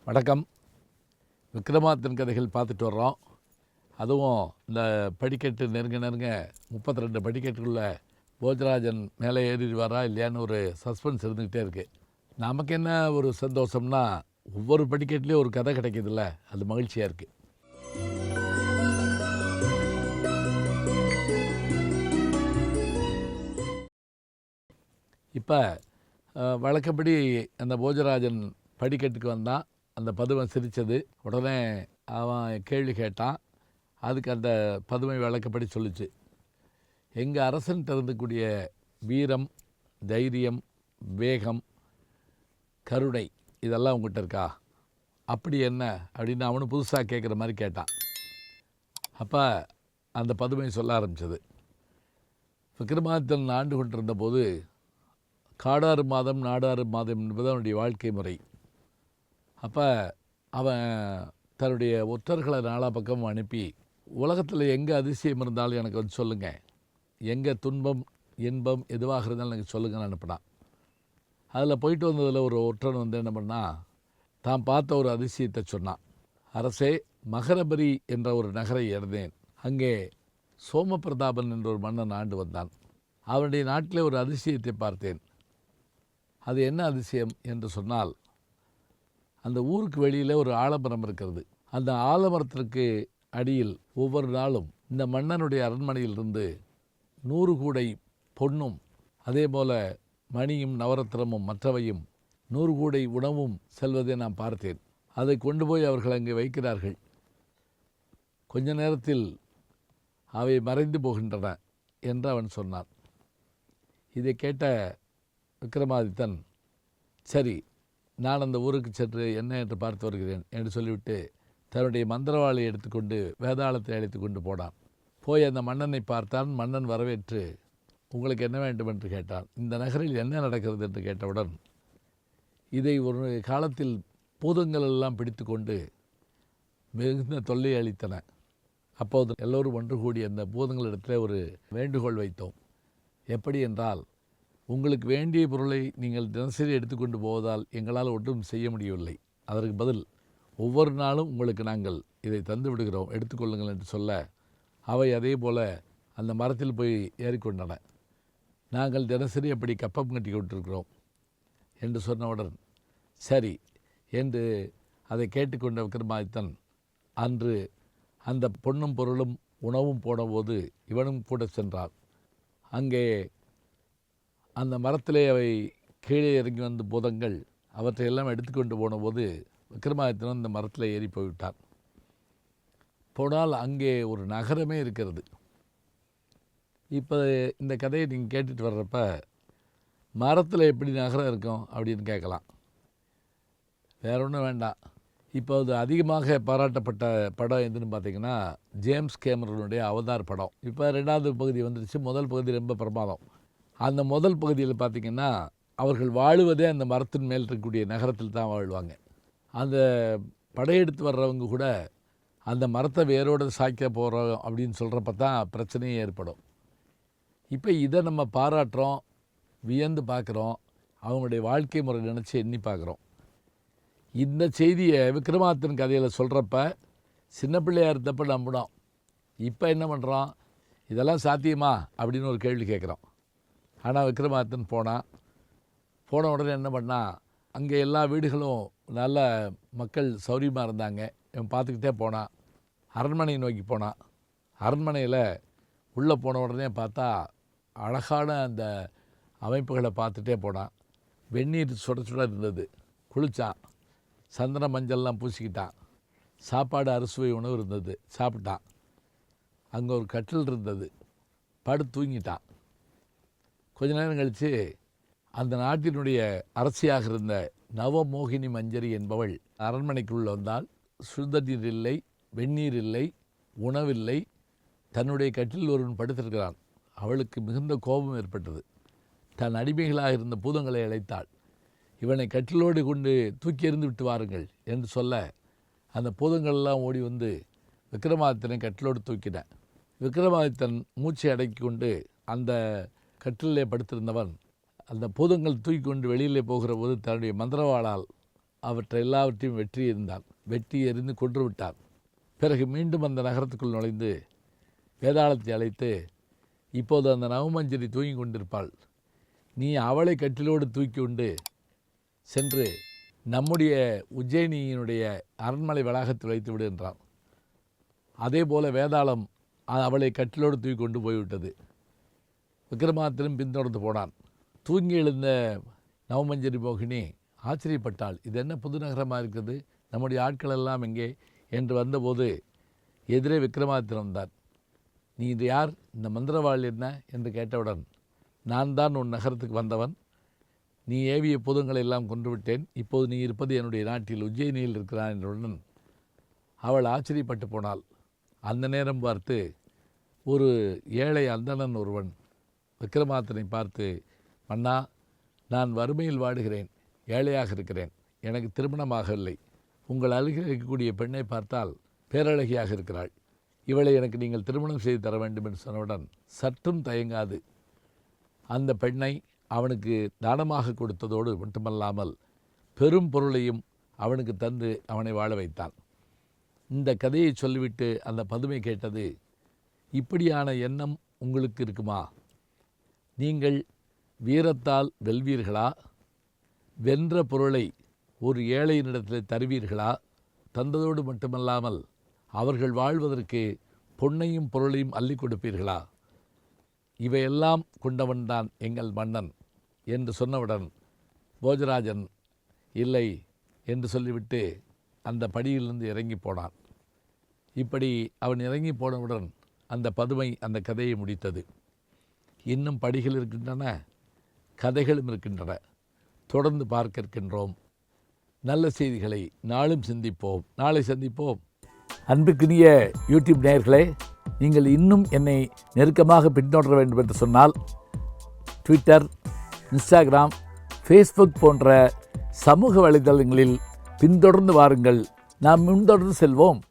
வணக்கம். விக்ரமாதித்தன் கதைகள் பார்த்துட்டு வர்றோம். அதுவும் இந்த படிக்கட்டு நெருங்க 32 படிக்கட்டுக்குள்ள போஜராஜன் மேலே ஏறிடுவாரா இல்லையான்னு ஒரு சஸ்பென்ஸ் இருந்துக்கிட்டே இருக்குது. நமக்கு என்ன ஒரு சந்தோஷம்னா, ஒவ்வொரு படிக்கட்டுலேயும் ஒரு கதை கிடைக்கிதுல்ல, அது மகிழ்ச்சியாக இருக்குது. இப்போ வழக்கப்படி அந்த போஜராஜன் படிக்கட்டுக்கு வந்தான். அந்த பதுமை சிரித்தது. உடனே அவன் கேள்வி கேட்டான். அதுக்கு அந்த பதுமை வழக்கப்படி சொல்லிச்சு, எங்கள் அரசன்கிட்ட இருந்தக்கூடிய வீரம், தைரியம், வேகம், கருணை இதெல்லாம் உங்கள்கிட்ட இருக்கா? அப்படி என்ன அப்படின்னு அவனு புதுசாக கேட்குற மாதிரி கேட்டான். அப்போ அந்த பதுமை சொல்ல ஆரம்பித்தது, விக்ரமாதித்தன் ஆண்டு கொண்டிருந்த போது காடாறு மாதம் நாடாறு மாதம் என்பது அவனுடைய வாழ்க்கை முறை. அப்போ அவன் தன்னுடைய ஒற்றர்களை நாலா பக்கமும் அனுப்பி, உலகத்தில் எங்கே அதிசயம் இருந்தாலும் எனக்கு வந்து சொல்லுங்கள், எங்கே துன்பம் இன்பம் எதுவாக இருந்தாலும் எனக்கு சொல்லுங்கன்னு அனுப்பினான். அதில் போயிட்டு வந்ததில் ஒரு ஒற்றன் வந்து என்ன பண்ணால், தான் பார்த்த ஒரு அதிசயத்தை சொன்னான். அரசே, மகரபரி என்ற ஒரு நகரை அடைந்தேன். அங்கே சோமபிரதாபன் என்ற ஒரு மன்னன் ஆண்டு வந்தான். அவனுடைய நாட்டிலே ஒரு அதிசயத்தை பார்த்தேன். அது என்ன அதிசயம் என்று சொன்னால், அந்த ஊருக்கு வெளியில் ஒரு ஆலமரம் இருக்கிறது. அந்த ஆலமரத்திற்கு அடியில் ஒவ்வொரு நாளும் இந்த மன்னனுடைய அரண்மனையிலிருந்து 100 கூடை பொன்னும், அதே போல் மணியும் நவரத்தினமும் மற்றவையும் 100 கூடை உணவும் செல்வதை நான் பார்த்தேன். அதை கொண்டு போய் அவர்கள் அங்கே வைக்கிறார்கள். கொஞ்ச நேரத்தில் அவை மறைந்து போகின்றன என்று அவன் சொன்னான். இதை கேட்ட விக்ரமாதித்தன், சரி, நான் அந்த ஊருக்கு சென்று என்ன என்று பார்த்து வருகிறேன் என்று சொல்லிவிட்டு தன்னுடைய மந்திரவாளை எடுத்துக்கொண்டு வேதாளத்தை அழைத்து கொண்டு போனான். போய் அந்த மன்னனை பார்த்தான். மன்னன் வரவேற்று, உங்களுக்கு என்ன வேண்டும் என்று கேட்டான். இந்த நகரில் என்ன நடக்கிறது என்று கேட்டவுடன், இதை ஒரு காலத்தில் பூதங்கள் எல்லாம் பிடித்து கொண்டு மிகுந்த தொல்லை அளித்தன. அப்போது எல்லோரும் ஒன்று கூடி அந்த பூதங்களிடத்தில் ஒரு வேண்டுகோள் வைத்தோம். எப்படி என்றால், உங்களுக்கு வேண்டிய பொருளை நீங்கள் தினசரி எடுத்துக்கொண்டு போவதால் எங்களால் ஒன்றும் செய்ய முடியவில்லை. அதற்கு பதில் ஒவ்வொரு நாளும் உங்களுக்கு நாங்கள் இதை தந்து விடுகிறோம், எடுத்துக்கொள்ளுங்கள் என்று சொல்ல, அவை அதே போல் அந்த மரத்தில் போய் ஏறிக்கொண்டன. நாங்கள் தினசரி அப்படி கப்பம் கட்டி கொண்டிருக்கிறோம் என்று சொன்னவுடன், சரி என்று அதை கேட்டுக்கொண்ட விக்ரமாதித்தன் அன்று அந்த பொன்னும் பொருளும் உணவும் போனபோது இவனும் கூட சென்றான். அங்கே அந்த மரத்திலே அவை கீழே இறங்கி வந்த பூதங்கள் அவற்றையெல்லாம் எடுத்துக்கொண்டு போனபோது விக்ரமாதித்தன் அந்த மரத்தில் ஏறி போய்விட்டான். போனால் அங்கே ஒரு நகரமே இருக்கிறது. இப்போ இந்த கதையை நீங்கள் கேட்டுட்டு வர்றப்ப, மரத்தில் எப்படி நகரம் இருக்கும் அப்படின்னு கேட்கலாம். வேற ஒன்றும் வேண்டாம். இப்போ அது அதிகமாக பாராட்டப்பட்ட படம் எதுன்னு பார்த்தீங்கன்னா, ஜேம்ஸ் கேமரனுடைய அவதார் படம். இப்போ 2வது பகுதி வந்துடுச்சு. முதல் பகுதி ரொம்ப பிரமாதம். அந்த முதல் பகுதியில் பார்த்திங்கன்னா, அவர்கள் வாழுவதே அந்த மரத்தின் மேல் இருக்கக்கூடிய நகரத்தில் தான் வாழ்வாங்க. அந்த படையெடுத்து வர்றவங்க கூட அந்த மரத்தை வேரோடு சாய்க்க போகிறோம் அப்படின்னு சொல்கிறப்ப தான் பிரச்சனையே ஏற்படும். இப்போ இதை நம்ம பாராட்டுறோம், வியந்து பார்க்குறோம், அவங்களுடைய வாழ்க்கை முறை நினச்சி எண்ணி பார்க்குறோம். இந்த செய்தியை விக்ரமாதித்தன் கதையில் சொல்கிறப்ப சின்ன பிள்ளையாக இருந்தப்போ நம்பினோம். இப்போ என்ன பண்ணுறோம், இதெல்லாம் சாத்தியமா அப்படின்னு ஒரு கேள்வி கேட்குறோம். ஆனால் விக்ரமாதித்தன் போன உடனே என்ன பண்ணால், அங்கே எல்லா வீடுகளும் நல்ல மக்கள் சௌரியமாக இருந்தாங்க. இவன் பார்த்துக்கிட்டே போனான். அரண்மனையை நோக்கி போனான். அரண்மனையில் உள்ளே போன உடனே பார்த்தா அழகான அந்த அமைப்புகளை பார்த்துட்டே போனான். வெந்நீர் சுட சுட இருந்தது. குளித்தான். சந்தன மஞ்சள்லாம் பூசிக்கிட்டான். சாப்பாடு அறுசுவை உணவு இருந்தது, சாப்பிட்டான். அங்கே ஒரு கட்டில் இருந்தது, படுத்து தூங்கிட்டான். கொஞ்ச நேரம் கழித்து அந்த நாட்டினுடைய அரசியாக இருந்த நவமோகினி மஞ்சரி என்பவள் அரண்மனைக்குள்ளே வந்தால், சுத்த நீர் இல்லை, வெந்நீர் இல்லை, உணவில்லை, தன்னுடைய கட்டில் ஒருவன் படுத்திருக்கிறான். அவளுக்கு மிகுந்த கோபம் ஏற்பட்டது. தன் அடிமைகளாக இருந்த பூதங்களை அழைத்தாள். இவனை கட்டிலோடு கொண்டு தூக்கி எறிந்து விட்டு வாருங்கள் என்று சொல்ல, அந்த பூதங்கள்லாம் ஓடி வந்து விக்ரமாதித்தனை கட்டிலோடு தூக்கின. விக்ரமாதித்தன் மூச்சை அடக்கி கொண்டு அந்த கட்டிலே படுத்திருந்தவன் அந்த பூதங்கள் தூக்கி கொண்டு வெளியிலே போகிற போது தன்னுடைய மந்திரவாளால் அவற்றை எல்லாவற்றையும் வெட்டி எறிந்து கொன்று விட்டான். பிறகு மீண்டும் அந்த நகரத்துக்குள் நுழைந்து வேதாளத்தை அழைத்து, இப்போது அந்த நவமஞ்சரி தூங்கி கொண்டிருப்பாள், நீ அவளை கட்டிலோடு தூக்கி கொண்டு சென்று நம்முடைய உஜ்ஜயினியினுடைய அரண்மனை வளாகத்தில் வைத்து விடு என்றான். அதே போல வேதாளம் அவளை கட்டிலோடு தூக்கி கொண்டு போய்விட்டது. விக்ரமாதித்தனும் பின்தொடர்ந்து போனான். தூங்கி எழுந்த நவமஞ்சரி மோகினி ஆச்சரியப்பட்டாள். இது என்ன புது நகரமாக இருக்கிறது, நம்முடைய ஆட்கள் எல்லாம் எங்கே என்று வந்தபோது எதிரே விக்ரமாதித்தன் வந்தார். நீ இது யார், இந்த மந்திரவாள் என்ன என்று கேட்டவுடன், நான் தான் உன் நகரத்துக்கு வந்தவன், நீ ஏவிய பூதங்களை எல்லாம் கொன்றுவிட்டேன், இப்போது நீ இருப்பது என்னுடைய நாட்டில் உஜ்ஜயினியில் இருக்கிறான் என்றவுடன் அவள் ஆச்சரியப்பட்டு போனாள். அந்த நேரம் பார்த்து ஒரு ஏழை அந்தணன் ஒருவன் விக்ரமாதித்தனை பார்த்து, மன்னா, நான் வறுமையில் வாடுகிறேன், ஏழையாக இருக்கிறேன், எனக்கு திருமணமாகவில்லை, உங்கள் அருகில் இருக்கக்கூடிய பெண்ணை பார்த்தால் பேரழகியாக இருக்கிறாள், இவளை எனக்கு நீங்கள் திருமணம் செய்து தர வேண்டும் என்று சொன்னவுடன் சற்றும் தயங்காது அந்த பெண்ணை அவனுக்கு தானமாக கொடுத்ததோடு மட்டுமல்லாமல் பெரும் பொருளையும் அவனுக்கு தந்து அவனை வாழ வைத்தான். இந்த கதையை சொல்லிவிட்டு அந்த பதுமை கேட்டது, இப்படியான எண்ணம் உங்களுக்கு இருக்குமா? நீங்கள் வீரத்தால் வெல்வீர்களா, வென்ற பொருளை ஒரு ஏழையினிடத்தில் தருவீர்களா, தந்ததோடு மட்டுமல்லாமல் அவர்கள் வாழ்வதற்கு பொன்னையும் பொருளையும் அள்ளி கொடுப்பீர்களா? இவையெல்லாம் கொண்டவன்தான் எங்கள் மன்னன் என்று சொன்னவுடன் போஜராஜன் இல்லை என்று சொல்லிவிட்டு அந்த படியிலிருந்து இறங்கி போனான். இப்படி அவன் இறங்கி போனவுடன் அந்த பதுமை அந்த கதையை முடித்தது. இன்னும் படிகள் இருக்கின்றன, கதைகளும் இருக்கின்றன. தொடர்ந்து பார்க்க இருக்கின்றோம். நல்ல செய்திகளை நாளும் சிந்திப்போம். நாளை சந்திப்போம். அன்புக்குரிய யூடியூப் நேயர்களே, நீங்கள் இன்னும் என்னை நெருக்கமாக பின்தொடர வேண்டும் என்று சொன்னால் ட்விட்டர், இன்ஸ்டாகிராம், ஃபேஸ்புக் போன்ற சமூக வலைதளங்களில் பின்தொடர்ந்து வாருங்கள். நாம் முன்தொடர்ந்து செல்வோம்.